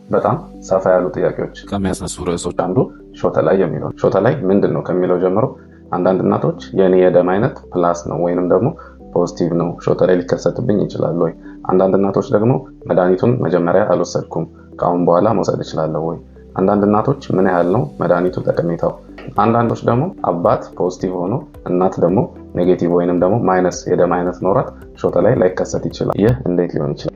በጣም ሰፋ ያሉ ጥያቄዎች ከሚያስነሱ ርዕሶች አንዱ ሾተ ላይ የሚለው ሾተ ላይ ምንድን ነው ከሚለው ጀምሮ አንዳንድ እናቶች የኔ የደም አይነት ፕላስ ነው ወይንም ደግሞ ፖዚቲቭ ነው ሾተ ላይ ሊከሰትብኝ ይችላል ወይ? አንዳንድ እናቶች ደግሞ መድኃኒቱን መጀመሪያ አልወሰድኩም ከአሁን በኋላ መውሰድ እችላለሁ ወይ? አንዳንድ እናቶች ምን ያህል ነው መድኃኒቱ ጠቀሜታው? አንዳንዶች ደግሞ አባት ፖዚቲቭ ሆኖ እናት ደግሞ ኔጌቲቭ ወይንም ደግሞ ማይነስ የደም አይነት ኖራት ሾተ ላይ ላይከሰት ይችላል። ይህ እንዴት ሊሆን ይችላል?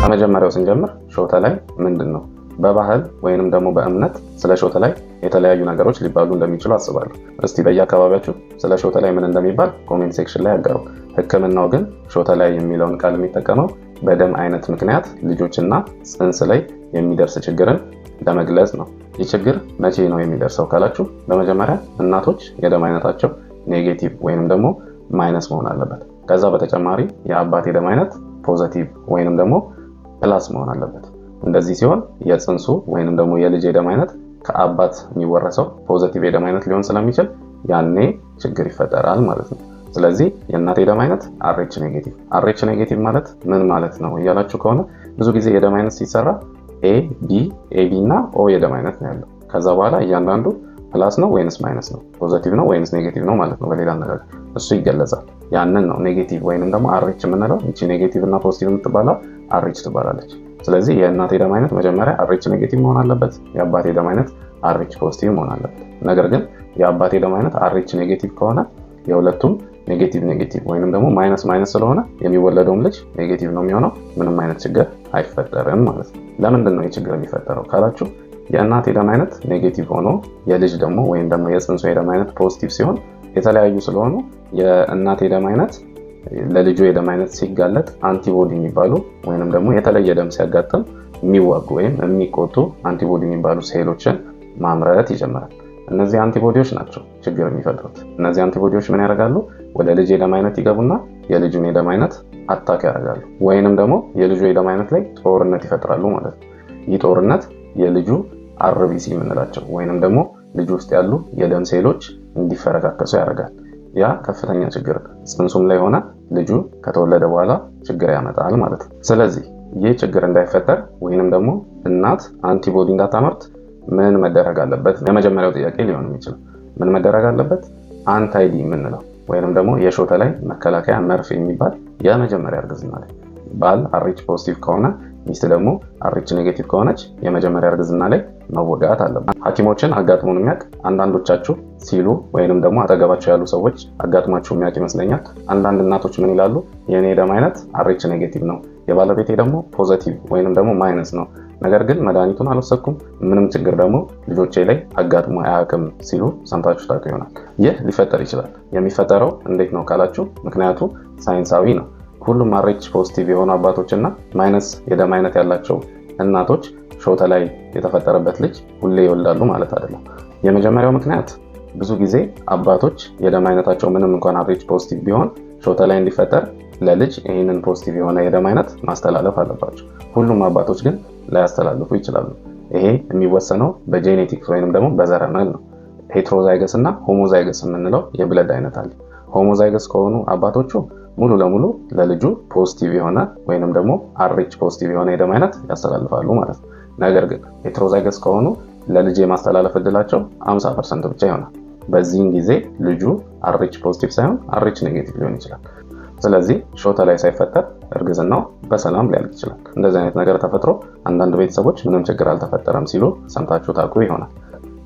ከመጀመሪያው ስንጀምር ሾተ ላይ ምንድን ነው? በባህል ወይንም ደግሞ በእምነት ስለ ሾተ ላይ የተለያዩ ነገሮች ሊባሉ እንደሚችሉ አስባለሁ። እስቲ በየአካባቢያችሁ ስለ ሾተ ላይ ምን እንደሚባል ኮሜንት ሴክሽን ላይ አጋሩ። ሕክምናው ግን ሾተ ላይ የሚለውን ቃል የሚጠቀመው በደም አይነት ምክንያት ልጆችና ጽንስ ላይ የሚደርስ ችግርን ለመግለጽ ነው። ይህ ችግር መቼ ነው የሚደርሰው ካላችሁ፣ በመጀመሪያ እናቶች የደም አይነታቸው ኔጌቲቭ ወይንም ደግሞ ማይነስ መሆን አለበት። ከዛ በተጨማሪ የአባት የደም አይነት ፖዚቲቭ ወይንም ደግሞ ፕላስ መሆን አለበት። እንደዚህ ሲሆን የጽንሱ ወይንም ደግሞ የልጅ የደም አይነት ከአባት የሚወረሰው ፖዚቲቭ የደም አይነት ሊሆን ስለሚችል ያኔ ችግር ይፈጠራል ማለት ነው። ስለዚህ የእናት የደም አይነት RH ኔጌቲቭ። RH ኔጌቲቭ ማለት ምን ማለት ነው እያላችሁ ከሆነ ብዙ ጊዜ የደም አይነት ሲሰራ AB እና O የደም አይነት ነው ያለው። ከዛ በኋላ እያንዳንዱ ፕላስ ነው ወይንስ ማይነስ ነው፣ ፖዚቲቭ ነው ወይንስ ኔጌቲቭ ነው ማለት ነው። በሌላ አነጋገር እሱ ይገለጻል። ያንን ነው ኔጌቲቭ ወይንም ደግሞ RH የምንለው። እቺ ኔጌቲቭ እና ፖዚቲቭ የምትባለው RH ትባላለች። ስለዚህ የእናት የደም አይነት መጀመሪያ RH ኔጌቲቭ መሆን አለበት፣ የአባት የደም አይነት RH ፖዚቲቭ መሆን አለበት። ነገር ግን የአባት የደም አይነት RH ኔጌቲቭ ከሆነ የሁለቱም ኔጌቲቭ ወይንም ደግሞ ማይነስ ስለሆነ የሚወለደውም ልጅ ኔጌቲቭ ነው የሚሆነው። ምንም አይነት ችግር አይፈጠርም ማለት ነው። ለምንድን ነው ችግር የሚፈጠረው ካላችሁ፣ የእናት የደም አይነት ኔጌቲቭ ሆኖ የልጅ ደግሞ ወይም ደግሞ የጽንሱ የደም አይነት ፖዚቲቭ ሲሆን የተለያዩ ስለሆኑ የእናት የደም አይነት ለልጁ የደም አይነት ሲጋለጥ አንቲቦዲ የሚባሉ ወይንም ደግሞ የተለየ ደም ሲያጋጥም የሚዋጉ ወይም የሚቆጡ አንቲቦዲ የሚባሉ ሴሎችን ማምረት ይጀምራል። እነዚህ አንቲቦዲዎች ናቸው ችግር የሚፈጥሩት። እነዚህ አንቲቦዲዎች ምን ያደርጋሉ? ወደ ልጅ የደም አይነት ይገቡና የልጁን የደም አይነት አታክ ያደርጋሉ፣ ወይንም ደግሞ የልጁ የደም አይነት ላይ ጦርነት ይፈጥራሉ ማለት ነው። ይህ ጦርነት የልጁ RBC የምንላቸው ወይንም ደግሞ ልጁ ውስጥ ያሉ የደም ሴሎች እንዲፈረካከሱ ያደርጋል። ያ ከፍተኛ ችግር ጽንሱም ላይ ሆነ ልጁ ከተወለደ በኋላ ችግር ያመጣል ማለት ነው። ስለዚህ ይህ ችግር እንዳይፈጠር ወይንም ደግሞ እናት አንቲቦዲ እንዳታመርት ምን መደረግ አለበት? የመጀመሪያው ጥያቄ ሊሆን የሚችለው ምን መደረግ አለበት? አንታይዲ የምንለው ወይንም ደግሞ የሾተ ላይ መከላከያ መርፌ የሚባል የመጀመሪያ እርግዝና ላይ ባል RH ፖዚቲቭ ከሆነ ሚስት ደግሞ RH ኔጌቲቭ ከሆነች የመጀመሪያ እርግዝና ላይ መወጋት አለበት። ሐኪሞችን አጋጥሞን የሚያውቅ አንዳንዶቻችሁ ሲሉ ወይንም ደግሞ አጠገባቸው ያሉ ሰዎች አጋጥሟችሁ የሚያውቅ ይመስለኛል። አንዳንድ እናቶች ምን ይላሉ? የኔ ደም አይነት RH ኔጌቲቭ ነው፣ የባለቤቴ ደግሞ ፖዚቲቭ ወይንም ደግሞ ማይነስ ነው፣ ነገር ግን መድኃኒቱን አልወሰድኩም፣ ምንም ችግር ደግሞ ልጆቼ ላይ አጋጥሞ አያውቅም ሲሉ ሰምታችሁ ታውቁ ይሆናል። ይህ ሊፈጠር ይችላል። የሚፈጠረው እንዴት ነው ካላችሁ፣ ምክንያቱ ሳይንሳዊ ነው። ሁሉም RH ፖዚቲቭ የሆኑ አባቶችና ማይነስ የደም አይነት ያላቸው እናቶች ሾተ ላይ የተፈጠረበት ልጅ ሁሌ ይወልዳሉ ማለት አይደለም። የመጀመሪያው ምክንያት ብዙ ጊዜ አባቶች የደም አይነታቸው ምንም እንኳን RH ፖዚቲቭ ቢሆን ሾተ ላይ እንዲፈጠር ለልጅ ይህንን ፖዚቲቭ የሆነ የደም አይነት ማስተላለፍ አለባቸው። ሁሉም አባቶች ግን ላያስተላልፉ ይችላሉ። ይሄ የሚወሰነው በጄኔቲክስ ወይንም ደግሞ በዘረመል ነው። ሄትሮዛይገስ እና ሆሞዛይገስ የምንለው የብለድ አይነት አለ። ሆሞዛይገስ ከሆኑ አባቶቹ ሙሉ ለሙሉ ለልጁ ፖዚቲቭ የሆነ ወይንም ደግሞ RH ፖዚቲቭ የሆነ የደም አይነት ያስተላልፋሉ ማለት ነው። ነገር ግን ሄትሮዛይገስ ከሆኑ ለልጅ የማስተላለፍ እድላቸው 50% ብቻ ይሆናል። በዚህን ጊዜ ልጁ RH ፖዚቲቭ ሳይሆን RH ኔጌቲቭ ሊሆን ይችላል። ስለዚህ ሾተ ላይ ሳይፈጠር እርግዝናው በሰላም ሊያልቅ ይችላል። እንደዚህ አይነት ነገር ተፈጥሮ አንዳንድ ቤተሰቦች ምንም ችግር አልተፈጠረም ሲሉ ሰምታችሁ ታውቁ ይሆናል።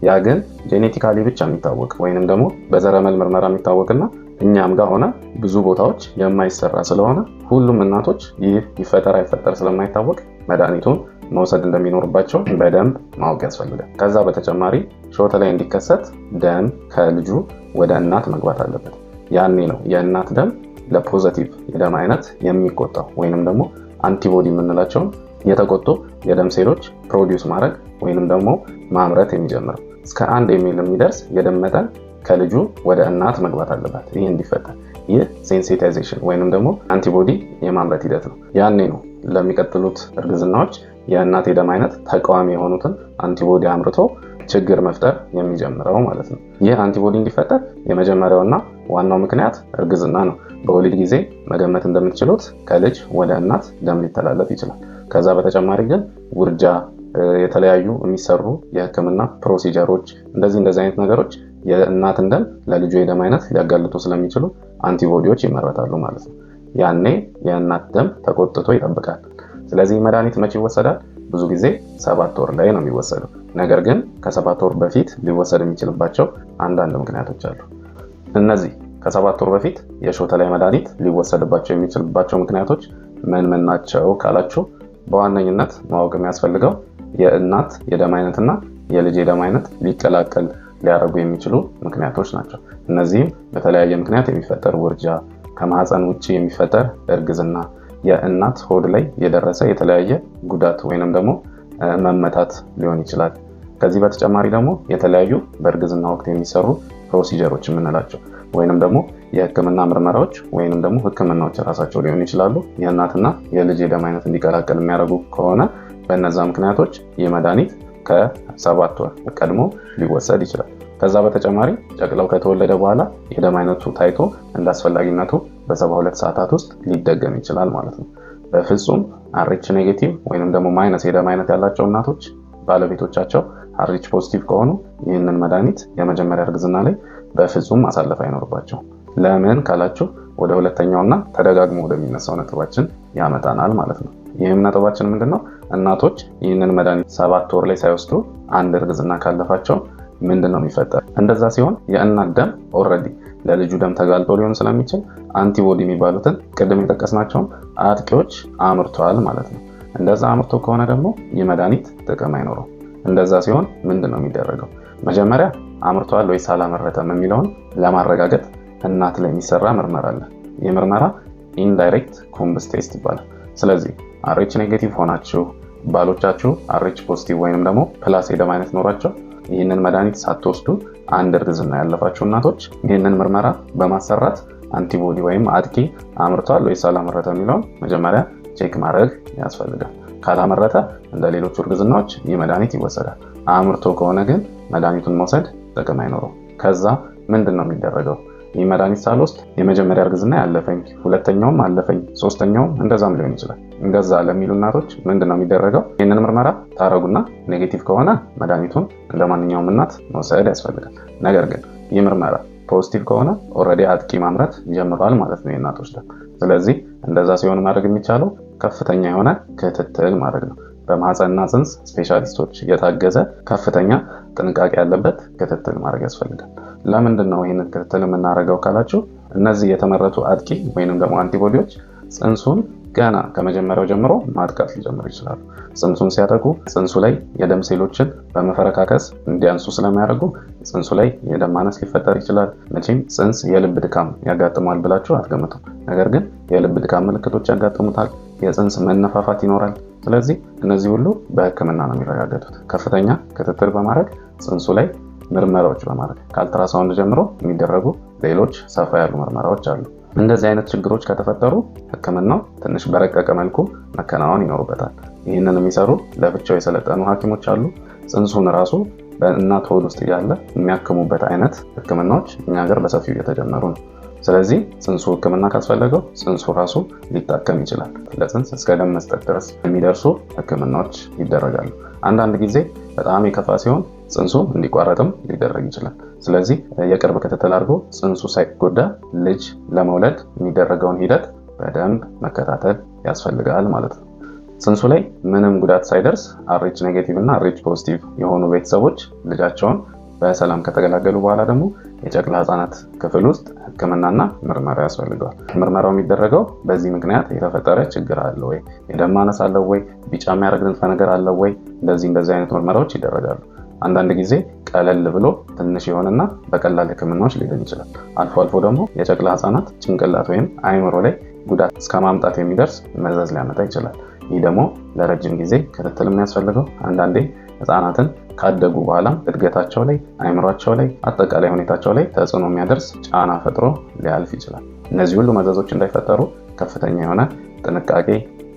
ያ ግን ጄኔቲካሊ ብቻ የሚታወቅ ወይንም ደግሞ በዘረመል ምርመራ የሚታወቅና እኛም ጋር ሆነ ብዙ ቦታዎች የማይሰራ ስለሆነ ሁሉም እናቶች ይህ ይፈጠር አይፈጠር ስለማይታወቅ መድኃኒቱን መውሰድ እንደሚኖርባቸው በደንብ ማወቅ ያስፈልጋል። ከዛ በተጨማሪ ሾተ ላይ እንዲከሰት ደም ከልጁ ወደ እናት መግባት አለበት። ያኔ ነው የእናት ደም ለፖዚቲቭ የደም አይነት የሚቆጣው ወይንም ደግሞ አንቲቦዲ የምንላቸውን የተቆጡ የደም ሴሎች ፕሮዲውስ ማድረግ ወይንም ደግሞ ማምረት የሚጀምረው። እስከ 1 ml የሚደርስ የደም መጠን ከልጁ ወደ እናት መግባት አለበት ይህ እንዲፈጠር። ይህ ሴንሲታይዜሽን ወይንም ደግሞ አንቲቦዲ የማምረት ሂደት ነው። ያኔ ነው ለሚቀጥሉት እርግዝናዎች የእናት የደም አይነት ተቃዋሚ የሆኑትን አንቲቦዲ አምርቶ ችግር መፍጠር የሚጀምረው ማለት ነው። ይህ አንቲቦዲ እንዲፈጠር የመጀመሪያውና ዋናው ምክንያት እርግዝና ነው። በወሊድ ጊዜ መገመት እንደምትችሉት ከልጅ ወደ እናት ደም ሊተላለፍ ይችላል። ከዛ በተጨማሪ ግን ውርጃ፣ የተለያዩ የሚሰሩ የህክምና ፕሮሲጀሮች እንደዚህ አይነት ነገሮች የእናትን ደም ለልጁ የደም አይነት ሊያጋልጡ ስለሚችሉ አንቲቦዲዎች ይመረታሉ ማለት ነው። ያኔ የእናት ደም ተቆጥቶ ይጠብቃል። ስለዚህ መድኃኒት መቼ ይወሰዳል? ብዙ ጊዜ 7 ወር ላይ ነው የሚወሰደው። ነገር ግን ከ7 ወር በፊት ሊወሰድ የሚችልባቸው አንዳንድ ምክንያቶች አሉ። እነዚህ ከ7 ወር በፊት የሾተ ላይ መድኃኒት ሊወሰድባቸው የሚችልባቸው ምክንያቶች ምን ናቸው ካላችሁ፣ በዋነኝነት ማወቅ የሚያስፈልገው የእናት የደም አይነትና የልጅ የደም አይነት ሊቀላቀል ሊያደርጉ የሚችሉ ምክንያቶች ናቸው። እነዚህም በተለያየ ምክንያት የሚፈጠር ውርጃ፣ ከማህፀን ውጭ የሚፈጠር እርግዝና፣ የእናት ሆድ ላይ የደረሰ የተለያየ ጉዳት ወይንም ደግሞ መመታት ሊሆን ይችላል። ከዚህ በተጨማሪ ደግሞ የተለያዩ በእርግዝና ወቅት የሚሰሩ ፕሮሲጀሮች የምንላቸው ወይንም ደግሞ የህክምና ምርመራዎች ወይንም ደግሞ ህክምናዎች ራሳቸው ሊሆኑ ይችላሉ። የእናትና የልጅ የደም አይነት እንዲቀላቀል የሚያደርጉ ከሆነ በእነዛ ምክንያቶች ይህ መድኃኒት ከ7 ወር ቀድሞ ሊወሰድ ይችላል። ከዛ በተጨማሪ ጨቅላው ከተወለደ በኋላ የደም አይነቱ ታይቶ እንዳስፈላጊነቱ በ72 ሰዓታት ውስጥ ሊደገም ይችላል ማለት ነው። በፍጹም RH ኔጌቲቭ ወይንም ደግሞ ማይነስ የደም አይነት ያላቸው እናቶች ባለቤቶቻቸው RH ፖዚቲቭ ከሆኑ ይህንን መድኃኒት የመጀመሪያ እርግዝና ላይ በፍጹም ማሳለፍ አይኖርባቸውም። ለምን ካላችሁ ወደ ሁለተኛውና ተደጋግሞ ወደሚነሳው ነጥባችን ያመጣናል ማለት ነው። ይህም ነጥባችን ምንድነው? እናቶች ይህንን መድኃኒት 7 ወር ላይ ሳይወስዱ አንድ እርግዝና ካለፋቸው ምንድነው የሚፈጠር? እንደዛ ሲሆን የእናት ደም ኦልሬዲ ለልጁ ደም ተጋልጦ ሊሆን ስለሚችል አንቲቦዲ የሚባሉትን ቅድም የጠቀስናቸውን አጥቂዎች አምርቷል ማለት ነው። እንደዛ አምርቶ ከሆነ ደግሞ ይህ መድኃኒት ጥቅም አይኖረው። እንደዛ ሲሆን ምንድነው የሚደረገው? መጀመሪያ አምርቷል ወይስ አላመረተም የሚለውን ለማረጋገጥ እናት ላይ የሚሰራ ምርመራ አለ። ይህ ምርመራ ኢንዳይሬክት ኩምብስ ቴስት ይባላል። ስለዚህ RH ኔጌቲቭ ሆናችሁ ባሎቻችሁ RH ፖዚቲቭ ወይንም ደግሞ ፕላስ የደም አይነት ኖሯቸው ይህንን መድኃኒት ሳትወስዱ አንድ እርግዝና ያለፋችሁ እናቶች ይህንን ምርመራ በማሰራት አንቲቦዲ ወይም አጥቂ አምርቷል ወይስ አላመረተም የሚለውን መጀመሪያ ቼክ ማድረግ ያስፈልጋል። ካላመረተ እንደ ሌሎቹ እርግዝናዎች ይህ መድኃኒት ይወሰዳል። አምርቶ ከሆነ ግን መድኃኒቱን መውሰድ ጥቅም አይኖረው። ከዛ ምንድነው የሚደረገው? ይህ መድኃኒት ሳልወስድ የመጀመሪያ እርግዝና ያለፈኝ፣ ሁለተኛውም አለፈኝ፣ ሶስተኛውም እንደዛም ሊሆን ይችላል። እንደዛ ለሚሉ እናቶች ምንድነው የሚደረገው? ይህንን ምርመራ ታረጉና ኔጌቲቭ ከሆነ መድኃኒቱን እንደማንኛውም እናት መውሰድ ያስፈልጋል። ነገር ግን ይህ ምርመራ ፖዚቲቭ ከሆነ ኦልሬዲ አጥቂ ማምረት ጀምሯል ማለት ነው የእናቶች ደም። ስለዚህ እንደዛ ሲሆን ማድረግ የሚቻለው ከፍተኛ የሆነ ክትትል ማድረግ ነው። በማህፀንና ጽንስ ስፔሻሊስቶች የታገዘ ከፍተኛ ጥንቃቄ ያለበት ክትትል ማድረግ ያስፈልጋል። ለምንድነው ይህንን ክትትል የምናደርገው ካላችሁ፣ እነዚህ የተመረቱ አጥቂ ወይንም ደግሞ አንቲቦዲዎች ጽንሱን ገና ከመጀመሪያው ጀምሮ ማጥቃት ሊጀምሩ ይችላሉ። ጽንሱን ሲያጠቁ ጽንሱ ላይ የደም ሴሎችን በመፈረካከስ እንዲያንሱ ስለሚያደርጉ ጽንሱ ላይ የደም ማነስ ሊፈጠር ይችላል። መቼም ጽንስ የልብ ድካም ያጋጥማል ብላችሁ አትገምቱ። ነገር ግን የልብ ድካም ምልክቶች ያጋጥሙታል። የጽንስ መነፋፋት ይኖራል። ስለዚህ እነዚህ ሁሉ በህክምና ነው የሚረጋገጡት። ከፍተኛ ክትትል በማድረግ ጽንሱ ላይ ምርመራዎች በማድረግ ከአልትራሳውንድ ጀምሮ የሚደረጉ ሌሎች ሰፋ ያሉ ምርመራዎች አሉ። እንደዚህ አይነት ችግሮች ከተፈጠሩ ህክምናው ትንሽ በረቀቀ መልኩ መከናወን ይኖርበታል። ይህንን የሚሰሩ ለብቻው የሰለጠኑ ሐኪሞች አሉ። ጽንሱን ራሱ በእናት ሆድ ውስጥ ያለ የሚያክሙበት አይነት ህክምናዎች እኛ ሀገር በሰፊው እየተጀመሩ ነው። ስለዚህ ጽንሱ ህክምና ካስፈለገው ጽንሱ ራሱ ሊታከም ይችላል። ለጽንስ እስከ ደም መስጠት ድረስ የሚደርሱ ህክምናዎች ይደረጋሉ። አንዳንድ ጊዜ በጣም የከፋ ሲሆን ጽንሱ እንዲቋረጥም ሊደረግ ይችላል። ስለዚህ የቅርብ ክትትል አድርጎ ጽንሱ ሳይጎዳ ልጅ ለመውለድ የሚደረገውን ሂደት በደንብ መከታተል ያስፈልጋል ማለት ነው። ጽንሱ ላይ ምንም ጉዳት ሳይደርስ RH ኔጌቲቭ እና RH ፖዚቲቭ የሆኑ ቤተሰቦች ልጃቸውን በሰላም ከተገላገሉ በኋላ ደግሞ የጨቅላ ህጻናት ክፍል ውስጥ ህክምናና ምርመራ ያስፈልገዋል። ምርመራው የሚደረገው በዚህ ምክንያት የተፈጠረ ችግር አለ ወይ፣ የደም ማነስ አለ ወይ፣ ቢጫ የሚያደርግ ንጥረ ነገር አለ ወይ፣ እንደዚህ አይነት ምርመራዎች ይደረጋሉ። አንዳንድ ጊዜ ቀለል ብሎ ትንሽ የሆነና በቀላል ህክምናዎች ሊድን ይችላል። አልፎ አልፎ ደግሞ የጨቅላ ህጻናት ጭንቅላት ወይም አይምሮ ላይ ጉዳት እስከ ማምጣት የሚደርስ መዘዝ ሊያመጣ ይችላል። ይህ ደግሞ ለረጅም ጊዜ ክትትል የሚያስፈልገው፣ አንዳንዴ ህጻናትን ካደጉ በኋላ እድገታቸው ላይ፣ አይምሯቸው ላይ፣ አጠቃላይ ሁኔታቸው ላይ ተጽዕኖ የሚያደርስ ጫና ፈጥሮ ሊያልፍ ይችላል። እነዚህ ሁሉ መዘዞች እንዳይፈጠሩ ከፍተኛ የሆነ ጥንቃቄ፣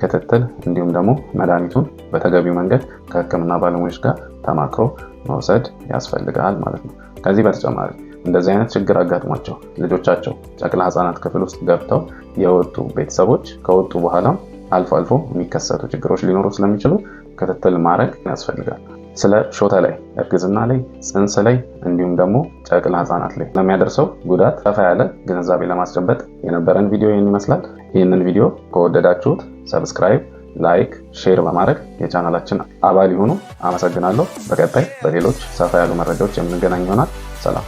ክትትል እንዲሁም ደግሞ መድኃኒቱን በተገቢው መንገድ ከሕክምና ባለሙያዎች ጋር ተማክሮ መውሰድ ያስፈልጋል ማለት ነው። ከዚህ በተጨማሪ እንደዚህ አይነት ችግር አጋጥሟቸው ልጆቻቸው ጨቅላ ህፃናት ክፍል ውስጥ ገብተው የወጡ ቤተሰቦች ከወጡ በኋላ አልፎ አልፎ የሚከሰቱ ችግሮች ሊኖሩ ስለሚችሉ ክትትል ማድረግ ያስፈልጋል። ስለ ሾተ ላይ፣ እርግዝና ላይ፣ ጽንስ ላይ እንዲሁም ደግሞ ጨቅላ ህፃናት ላይ ለሚያደርሰው ጉዳት ሰፋ ያለ ግንዛቤ ለማስጨበጥ የነበረን ቪዲዮ ይህን ይመስላል። ይህንን ቪዲዮ ከወደዳችሁት ሰብስክራይብ፣ ላይክ፣ ሼር በማድረግ የቻናላችን አባል ይሁኑ። አመሰግናለሁ። በቀጣይ በሌሎች ሰፋ ያሉ መረጃዎች የምንገናኝ ይሆናል። ሰላም።